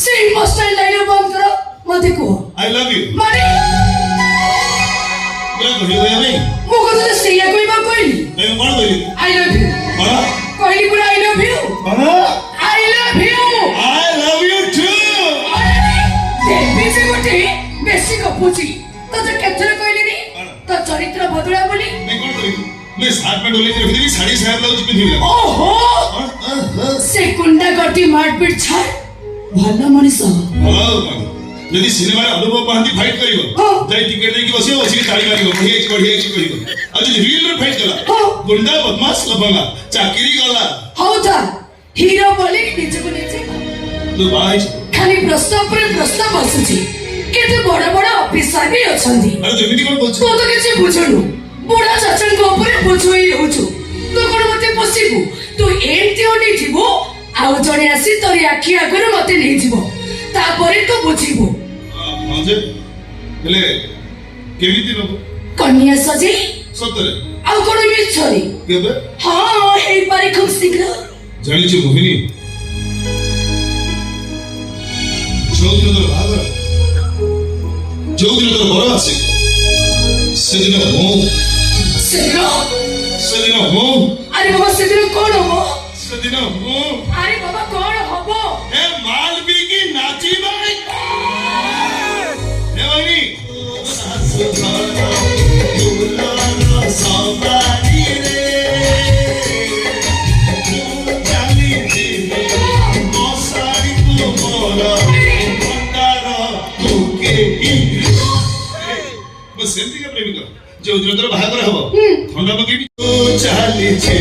से emotional dialogue बंद करो मते को आई लव यू माने क्या कहियो भाई मो को तो सेया कोइबा कोइली मैं कोन कहली आई लव यू बड़ा कोइली पूरा आई लव यू बड़ा आई लव you too देवी से गोटे बेसी गपुची तो केथरे कोइली नी तो चरित्र बदला बोली मैं कोन कहली मैं साथ में डोले रखी थी साड़ी साहब ब्लाउज पिंधि ओहो से कुंडा गटी मारपीट छाड़ भला मनीष यदि सिनेमा अनुभव महांती फाइट करियो जाई टिकट देकी बसियो बसी ताली मारियो बढ़िया करियो आज रियल रे फाइट कला गुंडा बदमाश लफंगा चाकरी गला हौदा हीरो बोले निजे को निजे तो भाई खाली प्रस्ताव पर प्रस्ताव आसुची केते बड़ा बड़ा ऑफिसर भी अछंती अरे जेमिति कोन बोलछ तो किछि बुझनु बुढ़ा चाचन को ऊपर बोझोई रहउछु तो कोन मते पसिबू तू एंती ओनी जीवो आउ जणे आसी तोरी आखी आगर मते नै जीवो तापरे तो बुझिबो हां जे हेले केमिति नको कन्या सजे सतरे आउ कोन मिस छरी केबे हां हेई पारे खूब शीघ्र जानि छु मोहिनी जोदिन तो भागर जोदिन तो बड़ आसे सेदिन हो सेदिन हो अरे बाबा सेदिन कोन हो सेदिन हो अरे बाबा कोन हबो ए मालवी की नाची बाई ए मोहिनी दुलाना सावरी रे जाली जी मोसारी को मोरा मंदारा तुके बस सेंती का प्रेमिका जो उधर बाहागर हबो थंडा पकेबी चाली छे